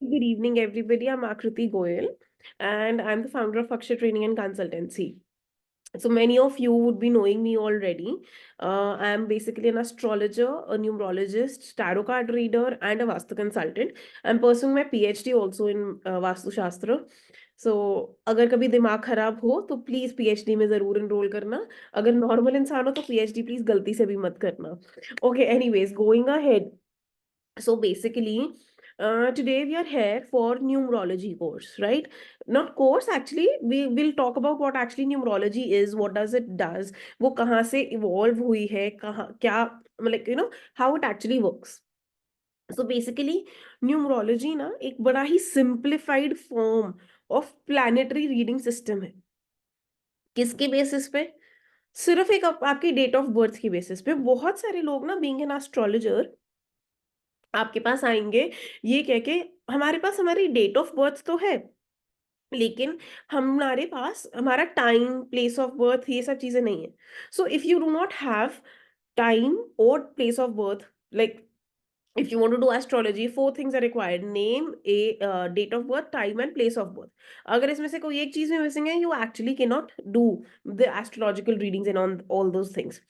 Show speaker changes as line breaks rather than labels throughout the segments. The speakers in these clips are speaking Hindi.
Good evening, everybody. I'm Akriti Goyal, and I'm the founder of Akshay Training and Consultancy. So many of you would be knowing me already. I'm basically an astrologer, a numerologist, tarot card reader, and a Vastu consultant. I'm pursuing my PhD also in Vastu Shastra. So अगर कभी दिमाग खराब हो तो प्लीज पीएचडी में जरूर एनरोल करना. अगर नॉर्मल इंसान हो तो पीएचडी प्लीज गलती से भी मत करना. Okay, anyways going ahead. So basically, today we are here for numerology course, right? Not course, actually. We will talk about what actually numerology is, what does it does, वो कहाँ से evolve हुई है, कहाँ क्या, like how it actually works. So basically, numerology ना एक बड़ा ही simplified form of planetary reading system है. किसके बेसिस पे? सिर्फ एक आपकी डेट ऑफ बर्थ की बेसिस पे. बहुत सारे लोग ना बीइंग एन एस्ट्रोलॉजर आपके पास आएंगे ये कह के, हमारे पास हमारी डेट ऑफ बर्थ तो है, लेकिन हमारे पास हमारा टाइम, प्लेस ऑफ बर्थ, ये सब चीजें नहीं है. So if you do not have time और place of birth, like if you want to do astrology, four things are required: name, a date of birth, time and place of birth. अगर इसमें से कोई एक चीज में मिसिंग है, you actually cannot do the astrological readings and on all those things.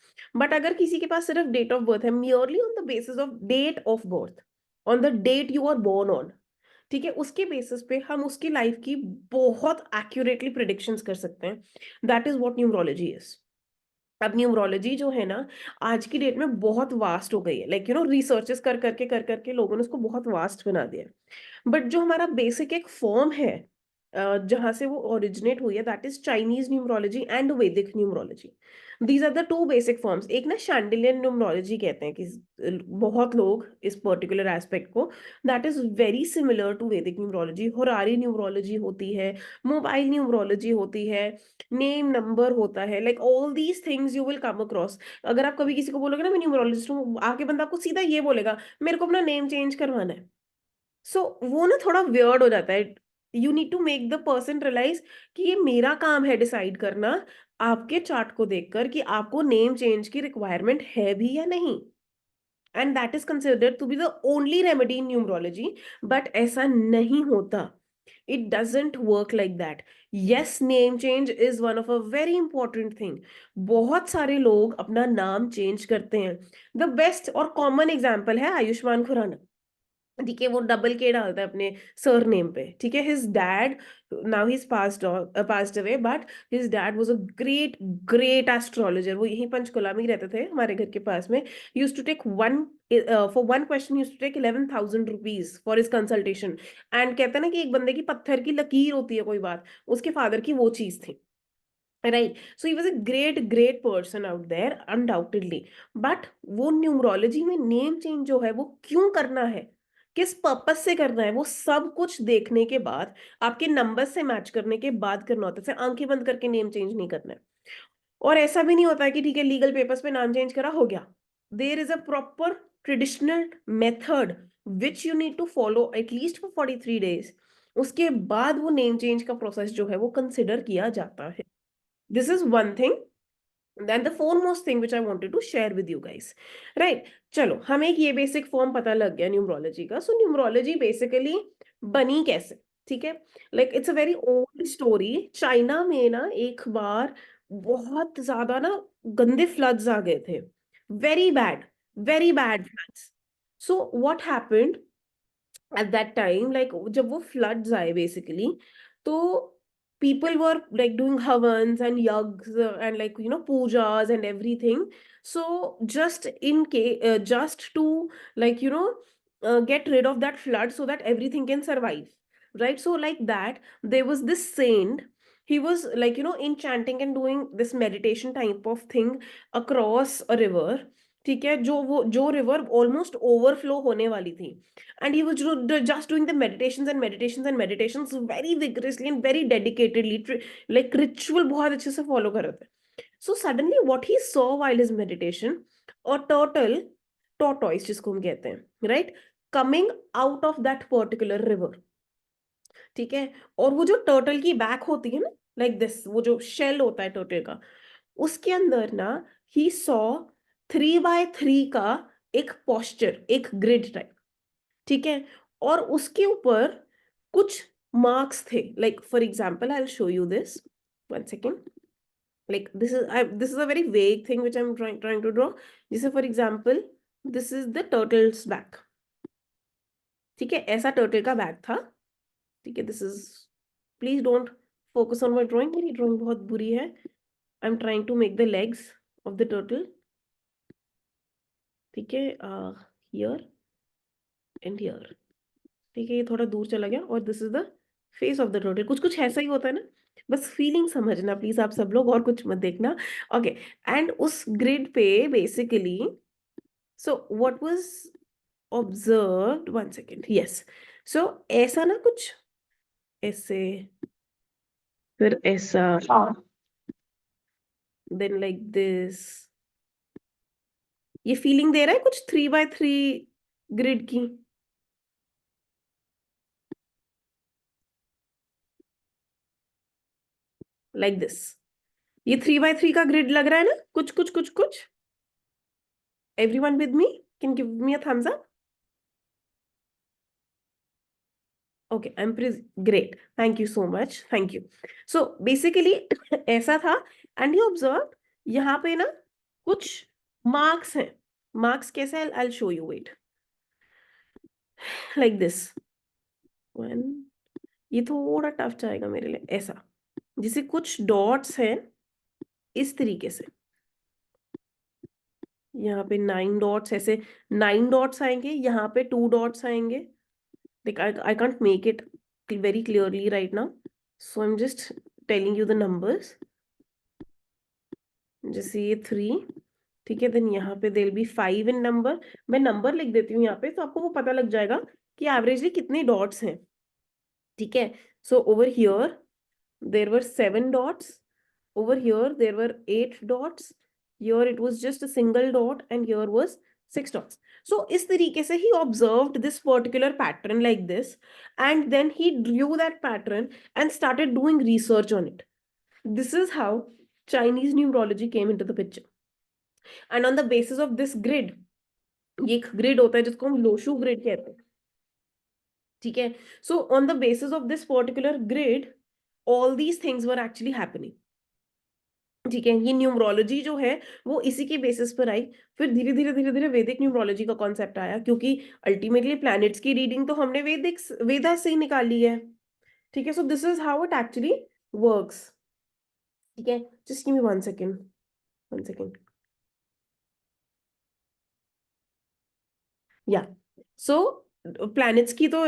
but अगर किसी के पास सिर्फ date of birth है, merely on the basis of date of birth, on the date you are born on, ठीक है, उसके बेसिस पे हम उसकी लाइफ की बहुत एक्यूरेटली प्रिडिक्शंस कर सकते हैं. That is what numerology is. अब न्यूमरोलॉजी जो है ना, आज की डेट में बहुत वास्ट हो गई है. रिसर्चेस कर करके लोगों ने उसको बहुत वास्ट बना दिया. बट जो हमारा बेसिक एक फॉर्म है, जहां से वो ओरिजिनेट हुई है, that is Chinese numerology and Vedic numerology. These are the two basic forms. एक ना शैंडिलियन न्यूमरोलॉजी कहते हैं कि बहुत लोग इस पर्टिकुलर एस्पेक्ट को, that is very similar to Vedic numerology. Horary numerology होती है, मोबाइल न्यूमरोलॉजी होती है, नेम नंबर होता है, like all these things you will come across. अगर आप कभी किसी को बोलोगे ना मैं न्यूमरोलॉजिस्ट हूँ, आके बंदा आपको सीधा ये बोलेगा मेरे को अपना नेम चेंज करवाना है. सो वो ना थोड़ा वियर्ड हो जाता है. You need to make the person realize कि ये मेरा काम है डिसाइड करना, आपके चार्ट को देखकर, कि आपको नेम चेंज की रिक्वायरमेंट है भी या नहीं. And that is considered to be the only remedy in numerology. But ऐसा नहीं होता. It doesn't work like that. Yes, name change is one of a very important thing. बहुत सारे लोग अपना नाम चेंज करते हैं. द बेस्ट और कॉमन एग्जाम्पल है आयुष्मान खुराना. ठीक है, वो डबल के डालता है अपने सर नेम पे. ठीक है, his dad, now he is passed away, but his dad was a great great astrologer. वो यहीं पंचकुला में ही रहते थे, हमारे घर के पास में. Use to take one for one question use to take 11,000 rupees for his consultation. And कहते हैं ना कि एक बंदे की पत्थर की लकीर होती है कोई बात, उसके फादर की वो चीज थी. Right. So he was a great great person out there undoubtedly. But वो न्यूमरोलॉजी में नेम चेंज जो है वो क्यों करना है, किस पर्पज से करना है, वो सब कुछ देखने के बाद, आपके नंबर से मैच करने के बाद करना होता है. सिर्फ आंखें बंद करके नेम चेंज नहीं करना है. और ऐसा भी नहीं होता है कि ठीक है लीगल पेपर्स पे नाम चेंज करा हो गया. There is a proper traditional method which you need to follow at least for 43 days. उसके बाद वो नेम चेंज का प्रोसेस जो है वो कंसिडर किया जाता है. This is one thing. Then the foremost thing which I wanted to share with you guys. Right. चलो, हमें एक ये बेसिक फॉर्म पता लग गया न्यूमरोलॉजी का. सो न्यूमरोलॉजी बेसिकली बनी कैसे? ठीक है, like it's a very old story. China में ना एक बार बहुत ज्यादा ना गंदे फ्लड्स आ गए थे. Very bad, very bad floods. So what happened at that time, like जब वो floods आए basically, तो people were like doing havans and yags, and like pujas and everything. So just in case, just to like get rid of that flood so that everything can survive, right? So like that, there was this saint. He was like enchanting and doing this meditation type of thing across a river. ठीक है, जो रिवर ऑलमोस्ट ओवरफ्लो होने वाली थी. And he was just doing the meditations very vigorously and very dedicatedly, like ritual बहुत अच्छे से follow कर रहे थे. So suddenly what he saw while his meditation, a turtle, tortoise जिसको हम कहते हैं, right, coming out of that particular river. ठीक है, और वो जो टर्टल की बैक होती है ना, लाइक दिस, वो जो शेल होता है टर्टल का, उसके अंदर ना ही सॉ 3x3 का एक पोस्चर, एक ग्रिड टाइप. ठीक है, और उसके ऊपर कुछ मार्क्स थे, like for example I will show you this, one second, like this is a very vague thing which I'm trying to draw. जैसे for example this is the turtle's back, ठीक है, ऐसा टर्टल का बैक था, ठीक है, this is, please don't focus on my drawing, मेरी ड्राइंग बहुत बुरी है, I am trying to make the legs of the turtle, ठीक है, हियर एंड हियर, ठीक है, ये थोड़ा दूर चला गया, और this is the face of the turtle, कुछ कुछ ऐसा ही होता है ना, बस फीलिंग समझना प्लीज आप सब लोग, और कुछ मत देखना, ओके। एंड उस ग्रिड पे basically, so what was observed, one second, yes, so ऐसा ना कुछ ऐसे, फिर ऐसा, देन लाइक दिस, ये फीलिंग दे रहा है कुछ 3 by 3 ग्रिड की, लाइक दिस, ये 3 by 3 का ग्रिड लग रहा है ना, कुछ कुछ कुछ कुछ, everyone with me, can give me a thumbs up, okay, I am great, thank you so much, thank you. So basically ऐसा था, एंड यू ऑब्जर्व यहाँ पे ना कुछ मार्क्स हैं, मार्क्स कैसे, I show you, wait, like this one, ये थोड़ा टफ जाएगा मेरे लिए, ऐसा, जिसे कुछ डॉट्स हैं इस तरीके से, यहाँ पे 9 डॉट्स, ऐसे 9 डॉट्स आएंगे, यहाँ पे 2 डॉट्स आएंगे, like I can't make it very clearly right now, so I'm just telling you the numbers, जैसे ये 3, ठीक है, देन यहाँ पे देल बी 5 इन नंबर, मैं नंबर लिख देती हूँ यहाँ पे, तो आपको वो पता लग जाएगा कि एवरेजली कितने डॉट्स हैं, ठीक है। So over here there were 7 dots, over here there were 8 dots, here it was just a single dot, and here was 6 dots. So इस तरीके से he observed this particular pattern like this, and then he drew that pattern and started doing research on it. This is how Chinese numerology came into the picture, and on the basis of this grid, ये एक grid होता है जिसको हम लोशू grid कहते हैं, ठीक है, so on the basis of this particular grid all these things were actually happening, ठीक है, ये न्यूमरोलॉजी जो है वो इसी के बेसिस पर आई, फिर धीरे धीरे धीरे धीरे वैदिक न्यूमरोलॉजी का कॉन्सेप्ट आया, क्योंकि अल्टीमेटली प्लैनेट्स की रीडिंग तो हमने वेदा से ही निकाली है, ठीक है, सो this is how it actually works, ठीक है, just give me one second, one second, या, सो प्लैनेट्स की तो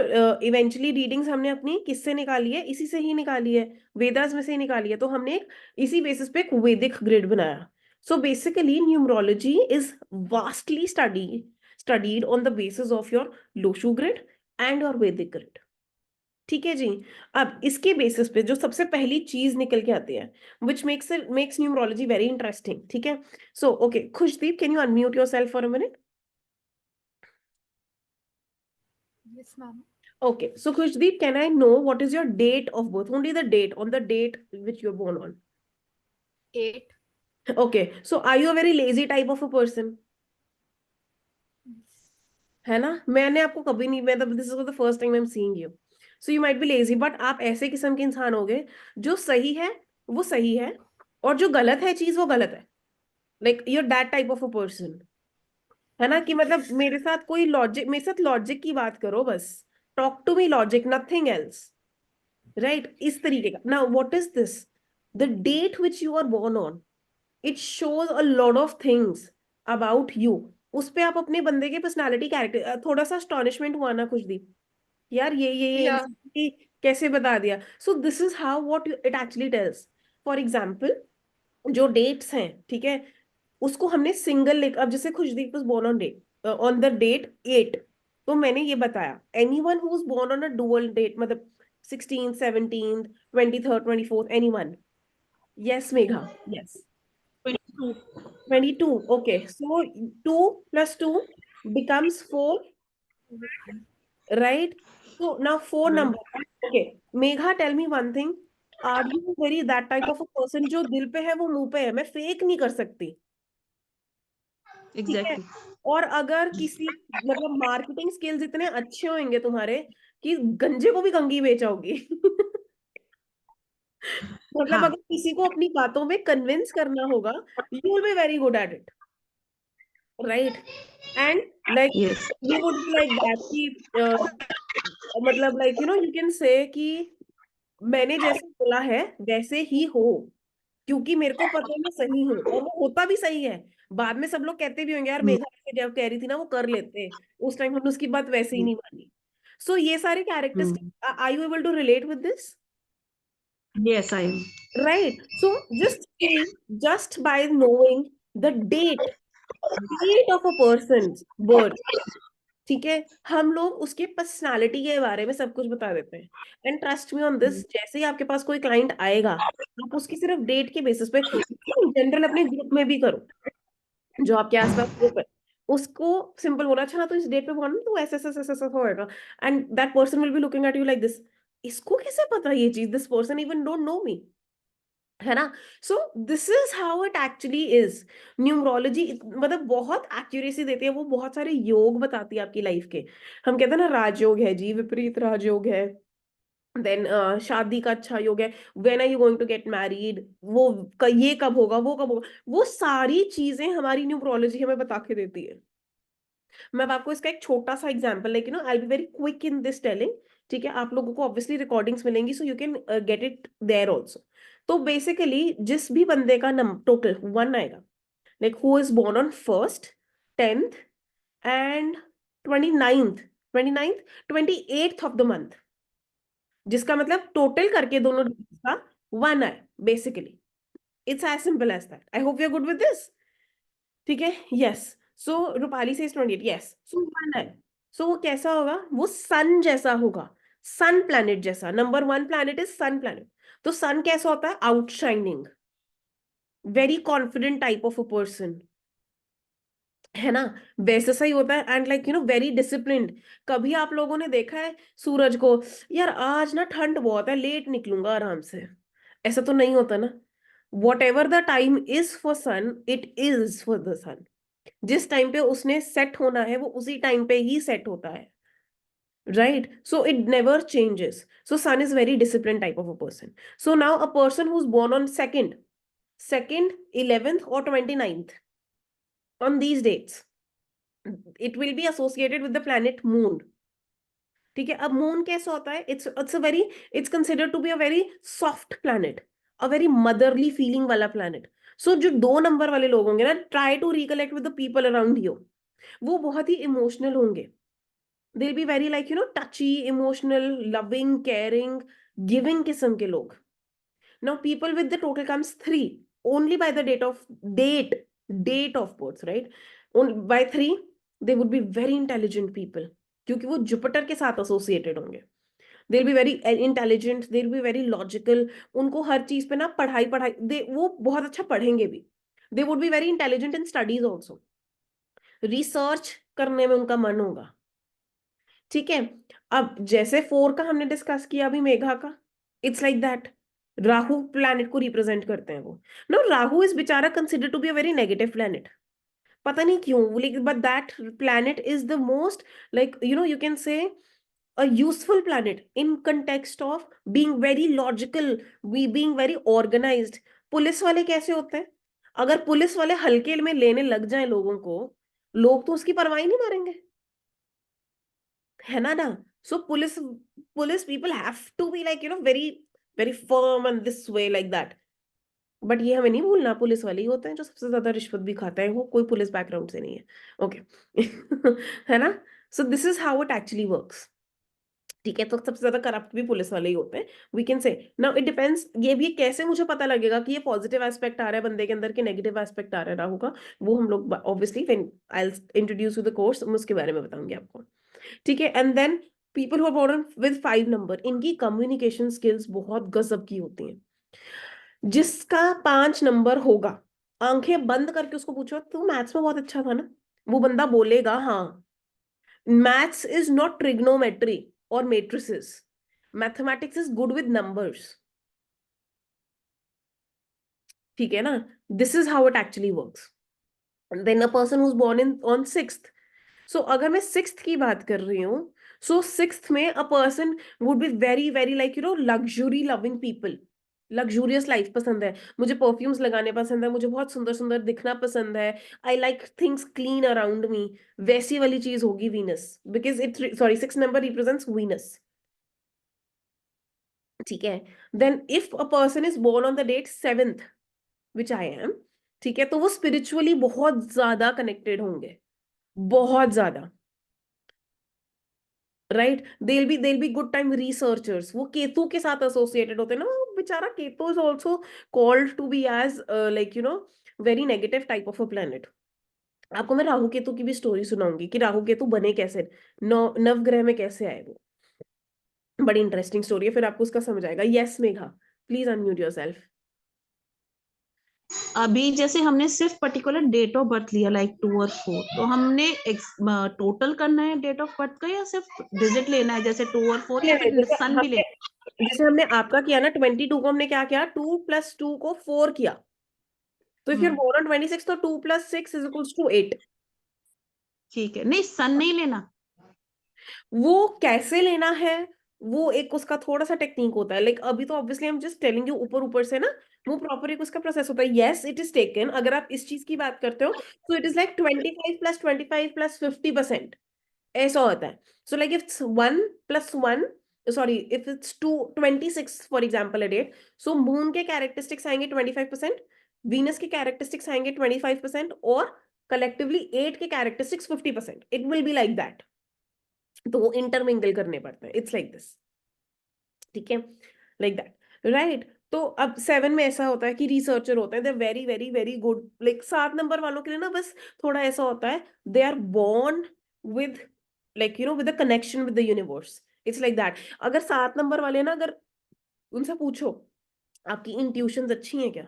इवेंचुअली रीडिंग्स हमने अपनी किससे निकाली है, इसी से ही निकाली है, वेदास में से ही निकाली है, तो हमने एक इसी बेसिस पे एक वैदिक ग्रिड बनाया। So basically numerology is vastly studied on the basis of your Lo Shu grid and your Vedic grid, ठीक है जी। अब इसके बेसिस पे जो सबसे पहली चीज निकल के आती है, which makes numerology very interesting, ठीक है, so okay, Khushdeep, can you unmute yourself for a minute?
Yes, ma'am.
Okay, so Khushdeep, can I know what is your date of birth? Only the date, on the date which you're born on.
8.
Okay, so are you a very lazy type of a person?
Yes.
है ना, मैंने आपको कभी नहीं, मैं this is the first time I am seeing you, so you might be lazy, but आप ऐसे किस्म के इंसान होगे जो सही है वो सही है, और जो गलत है चीज वो गलत है, like you're that type of a person, है ना, कि मतलब मेरे साथ कोई लॉजिक, मेरे साथ लॉजिक की बात करो बस, talk to me logic, nothing else, right, इस तरीके का। Now what is this, the date which you are born on, it shows a lot of things about you, उस पे आप अपने बंदे के पर्सनालिटी कैरेक्टर, थोड़ा सा अस्टॉनिशमेंट हुआ ना कुछ दी, यार ये
Yeah.
इंसान की कैसे बता दिया, so this is how what it actually tells. For example जो डेट्स हैं, ठीक है, उसको हमने सिंगल लिख, अब जैसे Khushdeep was born on date, on the date 8, तो मैंने ये बताया anyone who is born on a dual date, मतलब 16, 17, 23, 24, anyone, yes Megha, yes,
22.
22, okay, so 2 plus 2 becomes 4, right? So now 4
Right.
number, okay, Megha, tell me one thing, are you very that type of a person जो दिल पे है वो मुंह पे है, मैं फेक नहीं कर सकती, ठीक है,
Exactly.
और अगर किसी मतलब मार्केटिंग स्किल्स इतने अच्छे होंगे तुम्हारे कि गंजे को भी कंघी बेचोगी। मतलब
हाँ।
अगर किसी को अपनी बातों में कन्विंस करना होगा, you will be very good at it, right? And like
yes.
You would be like that कि मतलब लाइक यू कैन से कि मैंने जैसे बोला है वैसे ही हो, क्योंकि मेरे को पता है मैं सही हूँ, और वो होता भी सही है। बाद में सब लोग कहते भी होंगे यार मेघा ऐसे जब कह रही थी ना वो कर लेते, उस टाइम हमने उसकी बात वैसे ही नहीं मानी। सो ये सारे characteristics, are you able to relate with this?
Yes I am.
Right. So just see, just by knowing the date of a person's birth, ठीक है, हम लोग उसके पर्सनालिटी के बारे में सब कुछ बता देते हैं। And trust me on this, जैसे ही आपके पास कोई क्लाइंट आएगा, आप उसकी सिर्फ डेट के बेसिस पे, जनरल अपने ग्रुप में भी करो, जो आपके आसपास ग्रुप है, उसको सिंपल बोला, अच्छा ना तो इस डेट पे बोला ना तो ऐसा ऐसा ऐसा ऐसा होएगा, and that person will be looking at you like this, इसको कैसे पता ये चीज, this person even don't know me, है ना? So this is how it actually is. Numerology मतलब बहुत एक्यूरेसी देती है, वो बहुत सारे योग बताती है आपकी लाइफ के। हम कहते हैं ना राजयोग है जी, विपरीत राजयोग है, देन शादी का अच्छा योग है, when are you going to get married, वो ये कब होगा, वो कब होगा, वो सारी चीजें हमारी न्यूमरोलॉजी हमें बता के देती है। मैं अब आपको इसका एक छोटा सा example, like I will be very quick in this telling, ठीक है? आप लोगों को ऑब्वियसली रिकॉर्डिंग्स मिलेंगी, so you can get it there also. तो बेसिकली जिस भी बंदे का नंबर टोटल वन आएगा, like who is born on first, 10th and 29th, 29th, 28th of the month, जिसका मतलब टोटल करके दोनों digits का वन है basically. It's as simple as that. I hope you are good with this, ठीक है? यस। सो रूपाली से 28, यस, सो वन है। सो वो कैसा होगा, वो सन जैसा होगा, सन प्लैनेट जैसा। Number one planet is sun planet. तो सन कैसा होता है, outshining, very confident type of a person, है ना? वैसे सही होता है, एंड लाइक वेरी डिसिप्लिन्ड। कभी आप लोगों ने देखा है सूरज को, यार आज ना ठंड बहुत है, लेट निकलूंगा आराम से, ऐसा तो नहीं होता ना। Whatever the time is for sun, it is for the sun. जिस टाइम पे उसने सेट होना है वो उसी टाइम पे ही सेट होता है, right? So it never changes. So sun is very discipline type of a person. So now a person who is born on second 11th और 29th, on these dates it will be associated with the planet moon, ठीक है? अब मून कैसा होता है, it's a very, it's considered to be a very soft planet, a very motherly feeling वाला प्लैनेट। सो जो दो नंबर वाले लोग होंगे ना, try to recollect with the people around you, वो बहुत ही इमोशनल होंगे, they'll be very like touchy, emotional, loving, caring, giving किस्म के लोग। now people with the total comes 3 only by the date date of birth, right? By 3 they would be very intelligent people, क्योंकि वो जुपिटर के साथ एसोसिएटेड होंगे। they'll be very intelligent, they'll be very logical, उनको हर चीज पे ना पढ़ाई पढ़ाई वो बहुत अच्छा पढ़ेंगे भी। they would be very intelligent in studies also, research करने में उनका मन होगा, ठीक है? अब जैसे 4 का हमने डिस्कस किया अभी मेघा का, it's like that, Rahu planet को रिप्रेजेंट करते हैं वो। नो, राहु इज बेचारा consider to be a very negative planet, पता नहीं क्यों, लेकिन but that planet is the most like you can say a useful planet in context of being very logical, we being very organized। Police वाले कैसे होते हैं, अगर पुलिस वाले हल्के में लेने लग जाए लोगों को, लोग तो उसकी परवाह ही नहीं मारेंगे, है ना? So police police people have to be like very very firm and this way like that. But ये हमें नहीं भूलना, पुलिस वाले ही होते हैं जो सबसे ज्यादा रिश्वत भी खाता है, वो कोई पुलिस बैकग्राउंड से नहीं है, ओके? है ना? So this is how it actually works, ठीक है? तो सबसे ज्यादा करप्ट भी पुलिस वाले ही होते हैं, we can say. Now it depends, ये भी कैसे मुझे पता लगेगा कि ये पॉजिटिव एस्पेक्ट आ रहा है बंदे के अंदर कि नेगेटिव एस्पेक्ट आ रहा है राहु का, वो हम लोग obviously when I will introduce you the course, मैं उसके बारे में बताऊंगी आपको, ठीक है? And then people who are born with 5 number, इनकी कम्युनिकेशन स्किल्स बहुत गजब की होती हैं। जिसका 5 नंबर होगा, आंखें बंद करके उसको पूछो तू मैथ्स में बहुत अच्छा था ना, वो बंदा बोलेगा हाँ। मैथ्स इज नॉट ट्रिग्नोमेट्री और matrices, mathematics is good with numbers, ठीक है ना? This is how it actually works. Then a person who's born in on sixth. So अगर मैं सिक्स्थ की बात कर रही हूँ, सो सिक्स्थ में a person would be very very like luxury loving people. Luxurious life पसंद है, मुझे परफ्यूम्स लगाने पसंद है, मुझे बहुत सुंदर सुंदर दिखना पसंद है. I like things clean around me. वैसी वाली चीज होगी Venus, because it, sorry, six number represents Venus. ठीक है. Then if a person is born on the date seventh, which I am, ठीक है, तो वो स्पिरिचुअली बहुत ज्यादा कनेक्टेड होंगे, बहुत ज्यादा. Right. they'll be good time researchers. वो केतु के साथ एसोसिएटेड होते हैं ना, वो बेचारा Ketu is also called to be as like very negative type of a planet. आपको मैं राहु केतु की भी स्टोरी सुनाऊंगी कि राहु केतु बने कैसे, नवग्रह में कैसे आए वो. बड़ी इंटरेस्टिंग स्टोरी है, फिर आपको उसका समझ आएगा. Yes Megha, please unmute yourself.
अभी जैसे हमने सिर्फ पर्टिकुलर डेट ऑफ बर्थ लिया लाइक 2 और 4, तो हमने टोटल करना है डेट ऑफ बर्थ का या सिर्फ डिजिट लेना है जैसे 2 और 4, या फिर
जैसे
सन भी
हमने
लेना
जैसे हमने आपका किया ना 22 को, हमने क्या किया, 2 + 2 को 4 किया. तो इफ
है?
यूर बोर्न ऑन 26, तो 2 + 6 इज इक्वल्स टू 8.
ठीक है, नहीं सन नहीं लेना.
वो कैसे लेना है, वो एक उसका थोड़ा सा टेक्निक होता है. लाइक अभी तो ऑब्वियसली हम जस्ट टेलिंग यू ऊपर ऊपर से ना. वो प्रॉपर एक उसका प्रोसेस होता है. Yes, it is taken. अगर आप इस चीज की बात करते हो, तो इट इज लाइक 25 + 25 + 50%. ऐसा होता है. So like if it's 1 + 1, sorry, if it's 26 for example a date, so moon के कैरेक्टरिस्टिक्स आएंगे 25%, वीनस के कैरेक्टरिस्टिक्स आएंगे 25%, और कलेक्टिवली 8 के characteristics 50%. It will be like that. तो वो इंटरमिंगल करने पड़ते हैं. It's like this. ठीक है, लाइक दैट. राइट. तो अब 7 में ऐसा होता है कि रिसर्चर होते हैं, they very very very good. Like 7 number वालों के लिए ना बस थोड़ा ऐसा होता है, they are born with with a connection with the universe. It's like that. अगर 7 नंबर वाले ना, अगर उनसे पूछो आपकी इंट्यूशंस अच्छी हैं क्या,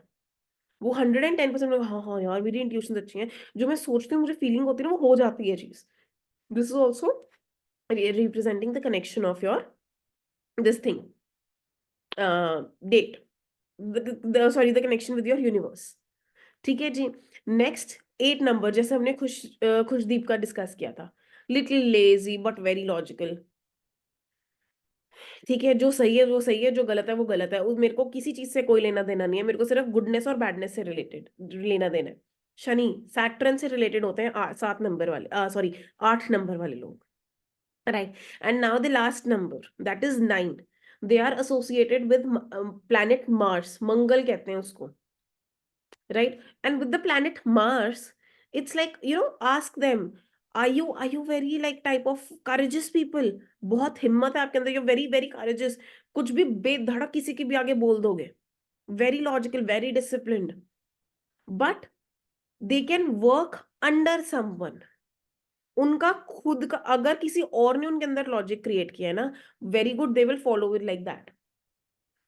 वो 110% हाँ हाँ यार मेरी इंट्यूशंस अच्छी हैं, जो मैं सोचती हूँ मुझे फीलिंग होती है ना, वो हो जाती है चीज. This is also representing the connection of your this thing, date, sorry, the connection with your universe. ठीक है जी. नेक्स्ट 8 नंबर, जैसे हमने खुशदीप का डिस्कस किया था, little lazy but very logical. ठीक है, जो सही है वो सही है, जो गलत है वो गलत है. मेरे को किसी चीज से कोई लेना देना नहीं है, मेरे को सिर्फ गुडनेस और बैडनेस से रिलेटेड लेना देना है. शनि सैटर्न से रिलेटेड होते हैं 7 नंबर वाले, सॉरी 8 नंबर वाले लोग. Right. And now the last number, that is 9. They are associated with planet Mars. Mangal कहते हैं उसको. Right. And with the planet Mars, it's like, ask them, are you very like type of courageous people? बहुत हिम्मत है आपके अंदर. You're very very courageous. कुछ भी बेधड़क किसी के भी आगे बोल दोगे. Very logical, very disciplined. But they can work under someone. उनका खुद का, अगर किसी और ने उनके अंदर लॉजिक क्रिएट किया है ना, very good, they will follow it like that.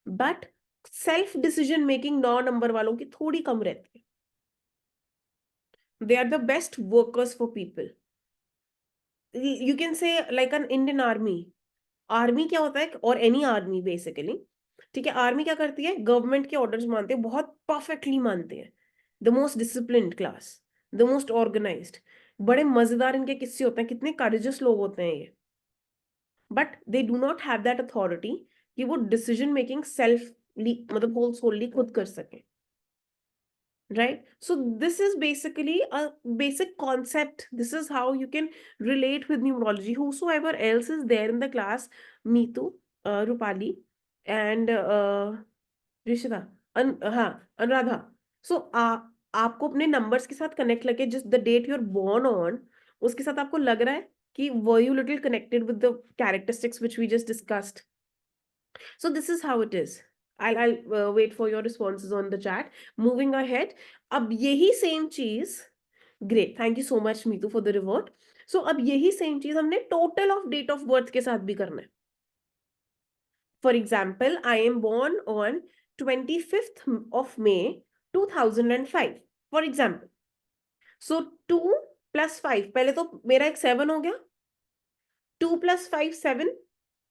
But self decision making 9 number वालों की थोड़ी कम रहती है. They are the best workers for people. You can say like an Indian army. Army क्या होता है, और एनी आर्मी बेसिकली, ठीक है, आर्मी क्या करती है, गवर्नमेंट के ऑर्डर्स मानते हैं, बहुत परफेक्टली मानते हैं. The most disciplined class, the most organized. बड़े मजेदार इनके किस्से होते हैं, कितने करेजियस लोग होते हैं ये. But they do not have that authority कि वो डिसीजन मेकिंग मतलब होल सोलली खुद कर सके. Right. So this is basically a basic concept. This is how you can relate with numerology. Whosoever else is there in the class, Meetu, Rupali, and Rishita, हाँ, अनुराधा. So आपको अपने नंबर्स के साथ कनेक्ट लगे, जिस the date you're born on, उसके साथ आपको लग रहा है कि were you little connected with the characteristics which we just discussed. So this is how it is. I'll wait for your responses on the chat. Moving ahead, अब यही same चीज, great, thank you so much Meetu for the reward. So अब यही same चीज हमने total of date of birth के साथ भी करना है. For example, I am born on 25th of May 2005. For example, so 2 + 5, पहले तो मेरा एक 7 हो गया. 2 + 5 7,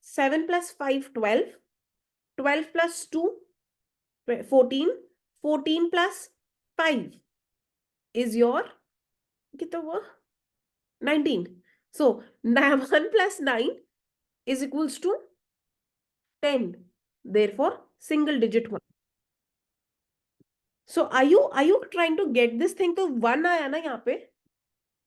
7 + 5 12, 12 + 2 14, 14 + 5 is your कितना हुआ 19. So 1 plus 9 is equals to 10. Therefore single digit 1. So are you trying to get this thing? तो 1 आया ना यहाँ पे.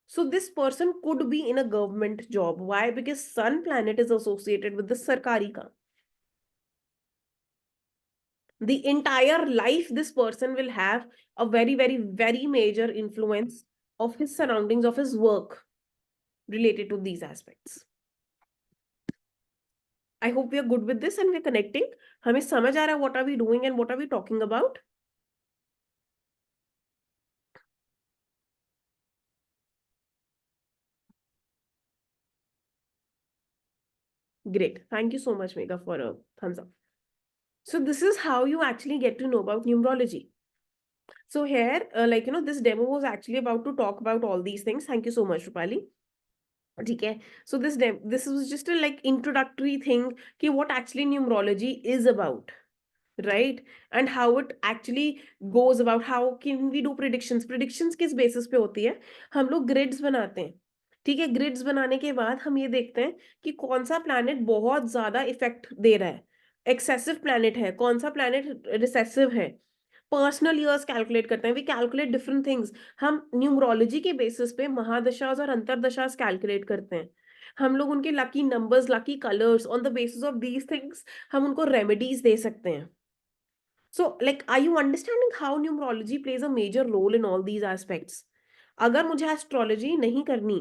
So this person could be in a government job. Why? Because sun planet is associated with the sarkari ka. The entire life this person will have a very very very major influence of his surroundings, of his work related to these aspects. I hope we are good with this and we're connecting. हमें समझ आ रहा है what are we doing and what are we talking about? Great. Thank you so much, Megha, for a thumbs up. So this is how you actually get to know about numerology. So here, this demo was actually about to talk about all these things. Thank you so much, Rupali. Okay. So this was just a like introductory thing कि what actually numerology is about, right? And how it actually goes about. How can we do predictions? Predictions किस basis पे होती है? हम लोग grids बनाते हैं. ठीक है, ग्रिड्स बनाने के बाद हम ये देखते हैं कि कौन सा प्लैनेट बहुत ज्यादा इफेक्ट दे रहा है, एक्सेसिव प्लैनेट है, कौन सा प्लैनेट रिसेसिव है. पर्सनल ईयर्स कैलकुलेट करते हैं, वी कैलकुलेट डिफरेंट थिंग्स. हम न्यूमरोलॉजी के बेसिस पे महादशास और अंतरदशास कैलकुलेट करते हैं. हम लोग उनके lucky numbers, lucky colours, on the basis of these things हम उनको रेमेडीज दे सकते हैं. So, like, are you understanding how numerology plays a major role in all these aspects? अगर मुझे एस्ट्रोलॉजी नहीं करनी,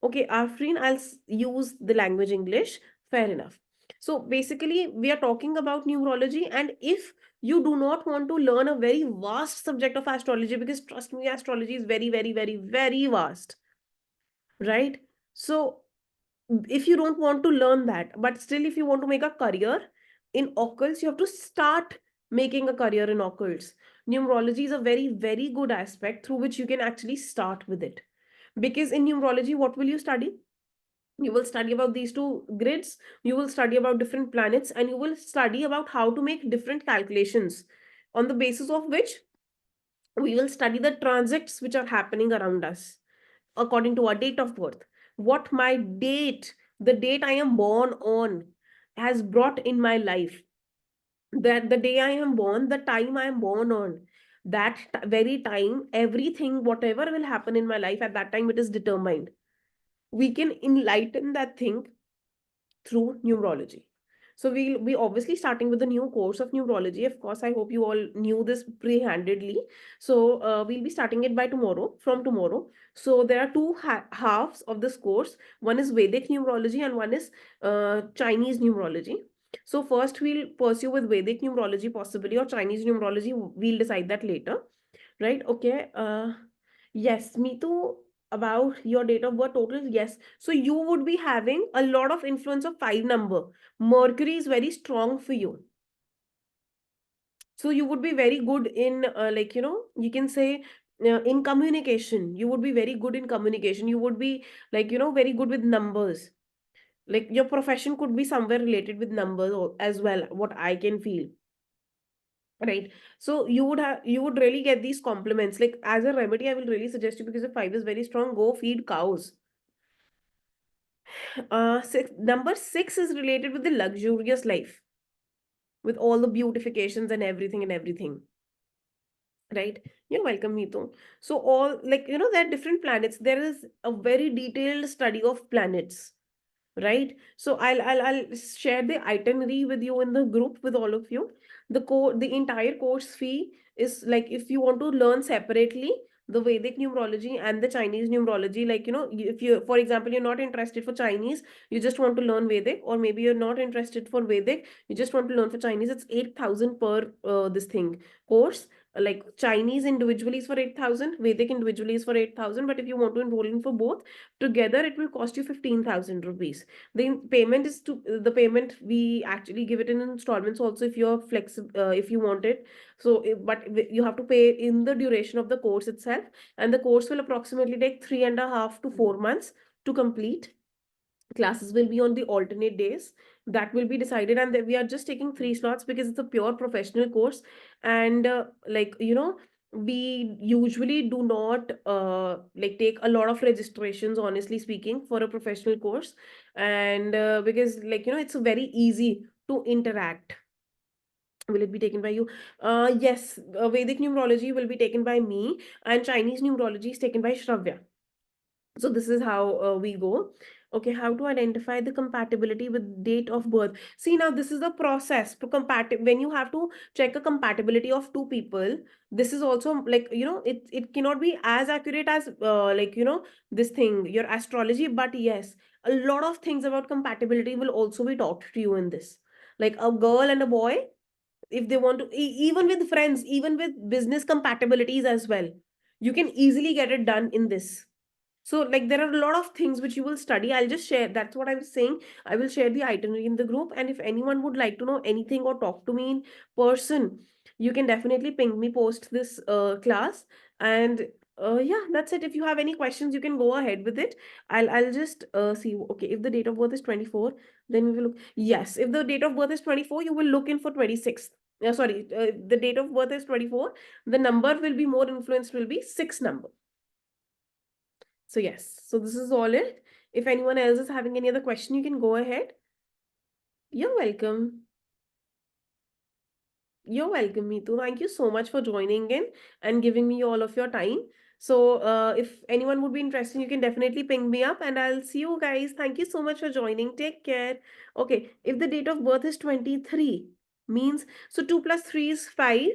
okay, Afreen, I'll use the language English, fair enough. So basically, we are talking about numerology, and if you do not want to learn a very vast subject of astrology, because trust me, astrology is very, very, very, very vast, right? So if you don't want to learn that, but still if you want to make a career in occults, you have to start making a career in occults. Numerology is a very very good aspect through which you can actually start with it. Because in numerology, what will you study? You will study about these two grids, you will study about different planets, and you will study about how to make different calculations, on the basis of which we will study the transits which are happening around us according to our date of birth. What my date, the date I am born on, has brought in my life. That the day I am born, the time I am born on, that very time, everything, whatever will happen in my life at that time, it is determined. We can enlighten that thing through numerology. So we'll be obviously starting with the new course of numerology. Of course, I hope you all knew this pre-handedly. So we'll be starting it by tomorrow, from tomorrow. So there are two halves of this course. One is Vedic numerology and one is Chinese numerology. So first we'll pursue with Vedic numerology possibly, or Chinese numerology. We'll decide that later, right? Okay. Yes, me too. About your date of birth total, yes. So you would be having a lot of influence of 5 number. Mercury is very strong for you. So you would be very good in you can say in communication. You would be very good in communication. You would be very good with numbers. Like your profession could be somewhere related with numbers as well, what I can feel. Right. So you would really get these compliments. Like as a remedy, I will really suggest you, because the 5 is very strong, go feed cows. Number 6 is related with the luxurious life, with all the beautifications and everything. Right? You're welcome, Neetu. So all, there are different planets. There is a very detailed study of planets. Right? So I'll share the itinerary with you in the group with all of you. The entire course fee is, like, if you want to learn separately the Vedic numerology and the Chinese numerology, if you, for example, you're not interested for Chinese, you just want to learn Vedic, or maybe you're not interested for Vedic, you just want to learn for Chinese, it's 8,000 per this thing course. Like Chinese individually is for 8,000, Vedic individually is for 8,000, but if you want to enroll in for both together, it will cost you 15,000 rupees. The payment, we actually give it in installments also, if you're flexible, if you want it. So but you have to pay in the duration of the course itself, and the course will approximately take 3.5 to 4 months to complete. Classes will be on the alternate days, that will be decided, and we are just taking 3 slots because it's a pure professional course. And we usually do not like take a lot of registrations, honestly speaking, for a professional course. And because, like, it's very easy to interact. Will it be taken by you? Yes, Vedic numerology will be taken by me, and Chinese numerology is taken by Shravya. So this is how we go. Okay, how to identify the compatibility with date of birth. See, now this is the process to when you have to check a compatibility of two people. This is also, like, it cannot be as accurate as like, this thing, your astrology. But yes, a lot of things about compatibility will also be taught to you in this. Like a girl and a boy, if they want to, even with friends, even with business compatibilities as well, you can easily get it done in this. So, like, there are a lot of things which you will study. I'll just share. That's what I was saying. I will share the itinerary in the group. And if anyone would like to know anything or talk to me in person, you can definitely ping me post this class. And yeah, that's it. If you have any questions, you can go ahead with it. I'll just see. Okay, if the date of birth is 24, then we will look. Yes, if the date of birth is 24, you will look in for 26th. Sorry, the date of birth is 24. The number will be more influenced, will be 6 number. So yes, so this is all it. If anyone else is having any other question, you can go ahead. You're welcome. You're welcome, Meetu. Thank you so much for joining in and giving me all of your time. So, if anyone would be interested, you can definitely ping me up and I'll see you guys. Thank you so much for joining. Take care. Okay, if the date of birth is 23, means so 2 plus 3 is 5.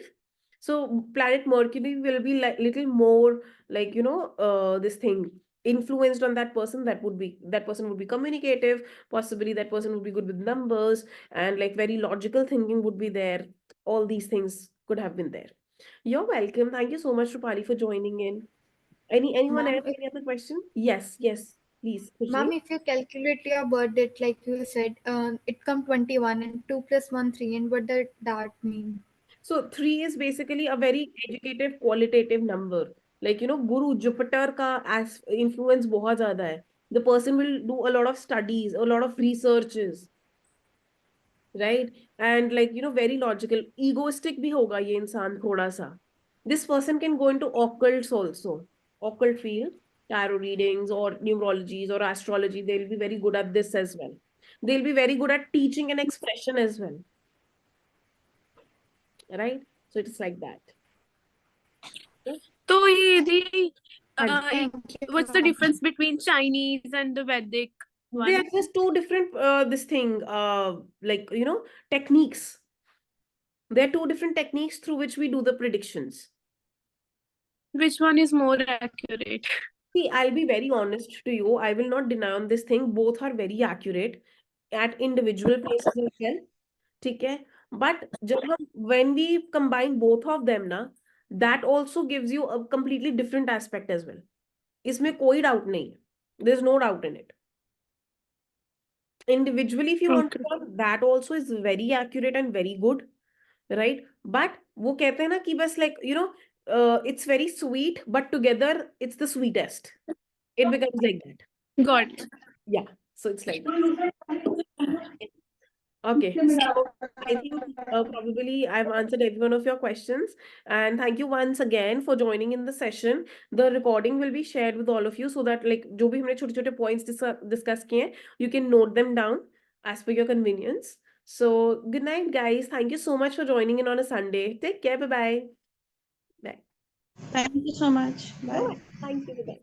So, planet Mercury will be like little more, like, this thing influenced on that person. That person would be communicative. Possibly that person would be good with numbers, and like very logical thinking would be there. All these things could have been there. You're welcome. Thank you so much, Rupali, for joining in. Anyone
Ma'am,
else? Any other question? Yes, yes, please,
ma'am,
Khushri.
if you calculate your birth date like you said, it come 21 and 2 plus 1 3, and what does that mean?
So 3 is basically a very educative, qualitative number. Like, Guru Jupiter ka as influence बहुत ज़्यादा है. The person will do a lot of studies, a lot of researches, right? And like, very logical. Egoistic भी होगा ये इंसान थोड़ा सा. This person can go into occults also. Occult field, tarot readings or numerologies or astrology. They'll be very good at this as well. They'll be very good at teaching and expression as well, right? So it's like that. Okay?
So Yedi,
हाँ जी.
Thank you,
what's the
ma'am.
difference between Chinese and the Vedic
They
one?
are just two different this thing like, techniques. There are two different techniques through which we do the predictions.
Which one is more accurate?
See, I'll be very honest to you. I will not deny on this thing. Both are very accurate at individual places as well. ठीक है? But when we combine both of them ना, that also gives you a completely different aspect as well. इसमें कोई doubt नहीं है. There's no doubt in it. Individually, if you want to
Okay.
talk, that also is very accurate and very good, right? But वो कहते हैं ना कि बस, like, it's very sweet, but together it's the sweetest. It becomes like that.
Got it.
Yeah. So it's like that. Okay, so I think probably I've answered every one of your questions. And thank you once again for joining in the session. The recording will be shared with all of you so that, like, जो भी हमने छोटे छोटे points discuss किए हैं, you can note them down as per your convenience. So good night, guys. Thank you so much for joining in on a Sunday. Take care. Bye-bye. Bye.
Thank you so much. Bye.
Thank you. Bye-bye.